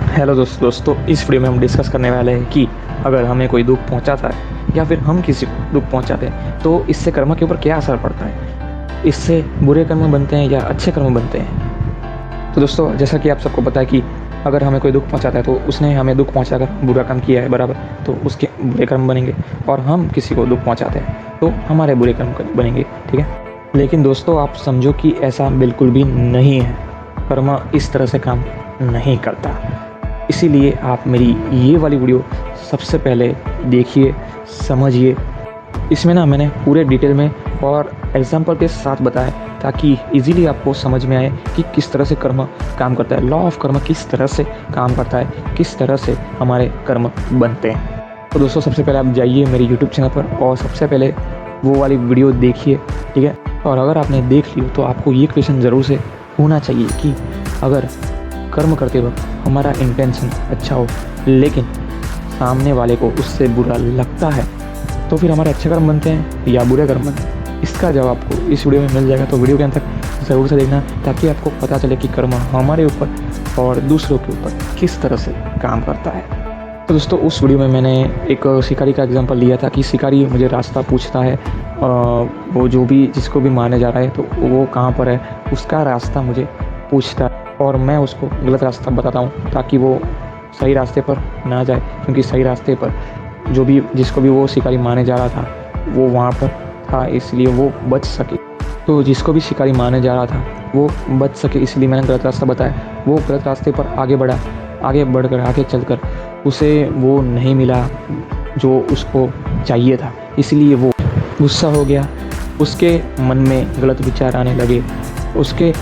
Hello दोस्तों इस video में हम डिस्कस करने वाले हैं कि अगर हमें कोई दुख पहुंचाता है या फिर हम किसी को दुख पहुंचाते हैं तो इससे कर्म के ऊपर क्या असर पड़ता है। इससे बुरे कर्म बनते हैं या अच्छे कर्म बनते हैं। तो दोस्तों जैसा कि आप सबको पता है कि अगर हमें कोई दुख पहुंचाता है तो उसने हमें दुख पहुंचाकर बुरा काम किया है बराबर, तो उसके बुरे कर्म बनेंगे। और हम किसी को दुख पहुंचाते हैं तो हमारे बुरे कर्म बनेंगे, ठीक है। लेकिन दोस्तों आप समझो कि ऐसा बिल्कुल भी नहीं है। कर्म इस तरह से काम नहीं करता। इसीलिए आप मेरी ये वाली वीडियो सबसे पहले देखिए, समझिए। इसमें ना मैंने पूरे डिटेल में और एग्जाम्पल के साथ बताया ताकि इजीली आपको समझ में आए कि किस तरह से कर्म काम करता है, लॉ ऑफ कर्म किस तरह से काम करता है, किस तरह से हमारे कर्म बनते हैं। तो दोस्तों सबसे पहले आप जाइए मेरे यूट्यूब चैनल पर और सबसे पहले वो वाली वीडियो देखिए, ठीक है। और अगर आपने देख ली तो आपको ये क्वेश्चन ज़रूर से होना चाहिए कि अगर कर्म करते वक्त हमारा इंटेंशन अच्छा हो लेकिन सामने वाले को उससे बुरा लगता है तो फिर हमारे अच्छे कर्म बनते हैं या बुरे कर्म बनते हैं। इसका जवाब आपको इस वीडियो में मिल जाएगा, तो वीडियो के अंत तक ज़रूर से देखना ताकि आपको पता चले कि कर्म हमारे ऊपर और दूसरों के ऊपर किस तरह से काम करता है। तो दोस्तों उस वीडियो में मैंने एक शिकारी का एग्जांपल लिया था कि शिकारी मुझे रास्ता पूछता है, वो जो भी जिसको भी मारने जा रहा है तो वो कहाँ पर है उसका रास्ता मुझे पूछता है और मैं उसको गलत रास्ता बताता हूँ ताकि वो सही रास्ते पर ना जाए, क्योंकि सही रास्ते पर जो भी जिसको भी वो शिकारी मारने जा रहा था वो वहाँ पर था, इसलिए वो बच सके। तो जिसको भी शिकारी मारने जा रहा था वो बच सके इसलिए मैंने गलत रास्ता बताया। वो गलत रास्ते पर आगे बढ़ा, आगे बढ़कर आगे चलकर उसे वो नहीं मिला जो उसको चाहिए था, इसलिए वो गुस्सा हो गया। उसके मन में गलत विचार आने लगे, उसके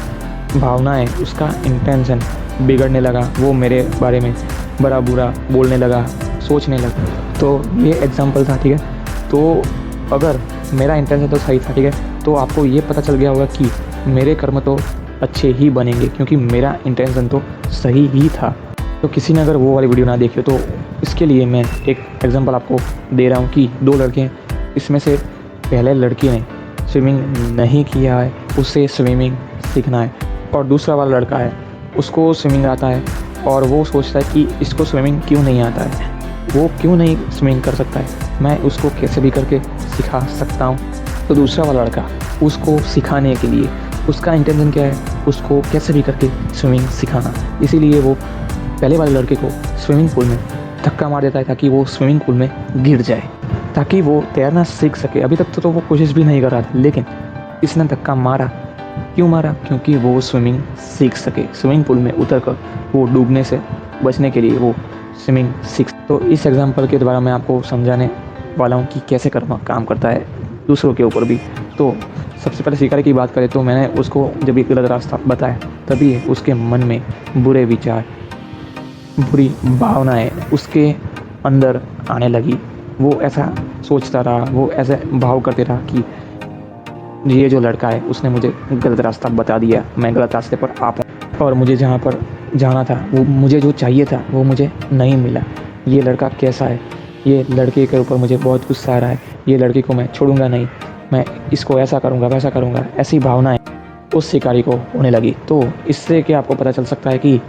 भावनाएं, उसका इंटेंशन बिगड़ने लगा। वो मेरे बारे में बड़ा बुरा बोलने लगा, सोचने लगा। तो ये एग्जांपल था, ठीक है। तो अगर मेरा इंटेंशन तो सही था, ठीक है, तो आपको ये पता चल गया होगा कि मेरे कर्म तो अच्छे ही बनेंगे क्योंकि मेरा इंटेंशन तो सही ही था। तो किसी ने अगर वो वाली वीडियो ना देखी हो तो इसके लिए मैं एक एग्जांपल आपको दे रहा हूँ कि दो लड़के हैं, इसमें से पहले लड़के ने स्विमिंग नहीं किया है, उसे स्विमिंग सीखना है, और दूसरा वाला लड़का है उसको स्विमिंग आता है और वो सोचता है कि इसको स्विमिंग क्यों नहीं आता है, वो क्यों नहीं स्विमिंग कर सकता है, मैं उसको कैसे भी करके सिखा सकता हूँ। तो दूसरा वाला लड़का उसको सिखाने के लिए उसका इंटेंशन क्या है, उसको कैसे भी करके स्विमिंग सिखाना। इसीलिए वो पहले वाले लड़के को स्विमिंग पूल में धक्का मार देता है ताकि वो स्विमिंग पूल में गिर जाए, ताकि वो तैरना सीख सके। अभी तक तो वो कोशिश भी नहीं कर रहा था, लेकिन इसने धक्का मारा। क्यों मारा? क्योंकि वो स्विमिंग सीख सके। स्विमिंग पूल में उतरकर वो डूबने से बचने के लिए वो स्विमिंग सीख। तो इस एग्जांपल के द्वारा मैं आपको समझाने वाला हूँ कि कैसे कर्म काम करता है दूसरों के ऊपर भी। तो सबसे पहले शिकारी की बात करें तो मैंने उसको जब एक गलत रास्ता बताया तभी उसके मन में बुरे विचार, बुरी भावनाएं उसके अंदर आने लगी। वो ऐसा सोचता रहा, वो ऐसे भाव करते रहा कि ये जो लड़का है उसने मुझे गलत रास्ता बता दिया, मैं गलत रास्ते पर आ पाऊँ और मुझे जहाँ पर जाना था, वो मुझे जो चाहिए था वो मुझे नहीं मिला। ये लड़का कैसा है, ये लड़के के ऊपर मुझे बहुत गुस्सा आ रहा है, ये लड़के को मैं छोड़ूंगा नहीं, मैं इसको ऐसा करूँगा वैसा करूँगा, ऐसी भावनाएं उस शिकारी को होने लगी। तो इससे क्या आपको पता चल सकता है कि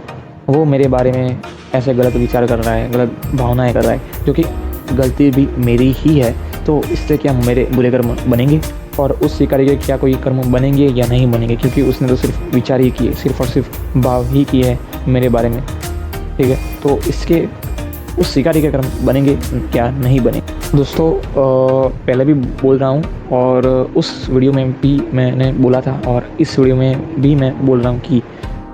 वो मेरे बारे में ऐसे गलत विचार कर रहा है, गलत भावनाएं कर रहा है, क्योंकि गलती भी मेरी ही है। तो इससे क्या मेरे बुरे कर्म बनेंगे और उस शिकारी के क्या कोई कर्म बनेंगे या नहीं बनेंगे, क्योंकि उसने तो सिर्फ विचार ही किए, सिर्फ और सिर्फ भाव ही किए हैं मेरे बारे में, ठीक है। तो इसके उस शिकारी के कर्म बनेंगे क्या नहीं बनेंगे। दोस्तों पहले भी बोल रहा हूँ और उस वीडियो में भी मैंने बोला था और इस वीडियो में भी मैं बोल रहा हूँ कि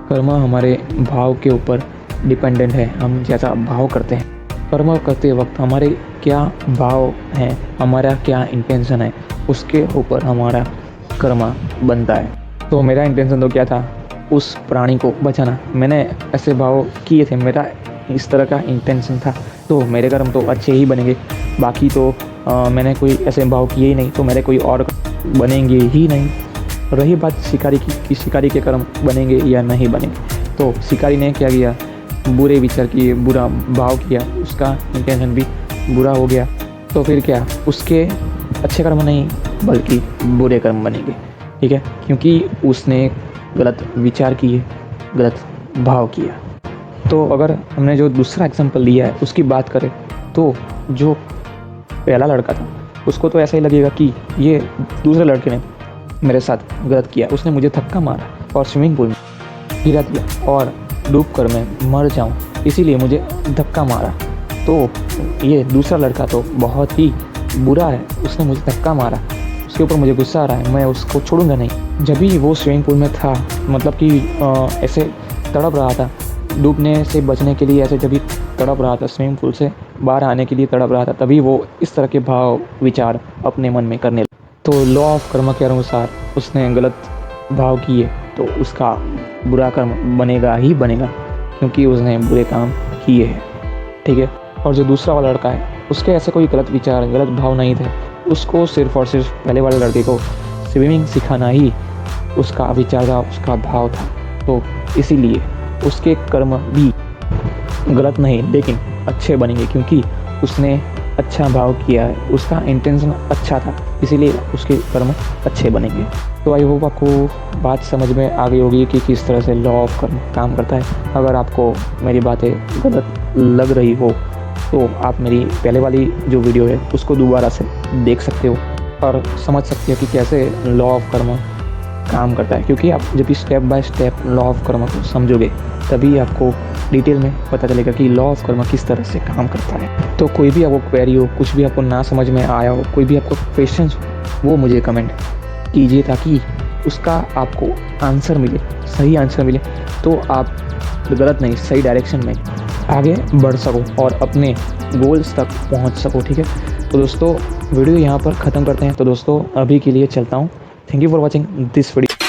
कर्म हमारे भाव के ऊपर डिपेंडेंट है। हम जैसा भाव करते हैं, कर्म करते वक्त हमारे क्या भाव हैं, हमारा क्या इंटेंशन है, उसके ऊपर हमारा कर्म बनता है। तो मेरा इंटेंशन तो क्या था, उस प्राणी को बचाना। मैंने ऐसे भाव किए थे, मेरा इस तरह का इंटेंशन था, तो मेरे कर्म तो अच्छे ही बनेंगे। बाकी तो मैंने कोई ऐसे भाव किए ही नहीं तो मेरे कोई और बनेंगे ही नहीं। रही बात शिकारी की कि शिकारी के कर्म बनेंगे या नहीं बनेंगे, तो शिकारी ने क्या किया, बुरे विचार किए, बुरा भाव किया, उसका इंटेंशन भी बुरा हो गया। तो फिर क्या, उसके अच्छे कर्म नहीं बल्कि बुरे कर्म बनेंगे, ठीक है, क्योंकि उसने गलत विचार किए, गलत भाव किया। तो अगर हमने जो दूसरा एग्जाम्पल लिया है उसकी बात करें तो जो पहला लड़का था उसको तो ऐसा ही लगेगा कि ये दूसरे लड़के ने मेरे साथ गलत किया, उसने मुझे धक्का मारा और स्विमिंग पूल में गिरा दिया और डूब कर मैं मर जाऊं, इसीलिए मुझे धक्का मारा। तो ये दूसरा लड़का तो बहुत ही बुरा है, उसने मुझे धक्का मारा, उसके ऊपर मुझे गुस्सा आ रहा है, मैं उसको छोड़ूंगा नहीं। जब भी वो स्विमिंग पूल में था, मतलब कि ऐसे तड़प रहा था, डूबने से बचने के लिए ऐसे जब भी तड़प रहा था, स्विमिंग पूल से बाहर आने के लिए तड़प रहा था, तभी वो इस तरह के भाव विचार अपने मन में करने लगा। तो लॉ ऑफ कर्म के अनुसार उसने गलत भाव किए तो उसका बुरा कर्म बनेगा ही बनेगा, क्योंकि उसने बुरे काम किए हैं, ठीक है। और जो दूसरा वाला लड़का है उसके ऐसे कोई गलत विचार, गलत भाव नहीं थे, उसको सिर्फ और सिर्फ पहले वाले लड़के को स्विमिंग सिखाना ही उसका विचार था, उसका भाव था। तो इसीलिए उसके कर्म भी गलत नहीं लेकिन अच्छे बनेंगे, क्योंकि उसने अच्छा भाव किया है, उसका इंटेंशन अच्छा था, इसीलिए उसके कर्म अच्छे बनेंगे। तो आई होप आपको बात समझ में आ गई होगी कि किस तरह से लॉ ऑफ कर्म काम करता है। अगर आपको मेरी बातें गलत लग रही हो तो आप मेरी पहले वाली जो वीडियो है उसको दोबारा से देख सकते हो और समझ सकते हो कि कैसे लॉ ऑफ कर्म काम करता है, क्योंकि आप जब भी step by step law of कर्म को समझोगे तभी आपको डिटेल में पता चलेगा कि लॉ ऑफ कर्म किस तरह से काम करता है। तो कोई भी आपको क्वेरी हो, कुछ भी आपको ना समझ में आया हो, कोई भी आपको क्वेश्चन हो, वो मुझे कमेंट कीजिए ताकि उसका आपको आंसर मिले, सही आंसर मिले, तो आप गलत नहीं सही डायरेक्शन में आगे बढ़ सको और अपने गोल्स तक पहुंच सको, ठीक है। तो दोस्तों वीडियो यहाँ पर ख़त्म करते हैं। तो दोस्तों अभी के लिए चलता हूँ। Thank you for watching this video.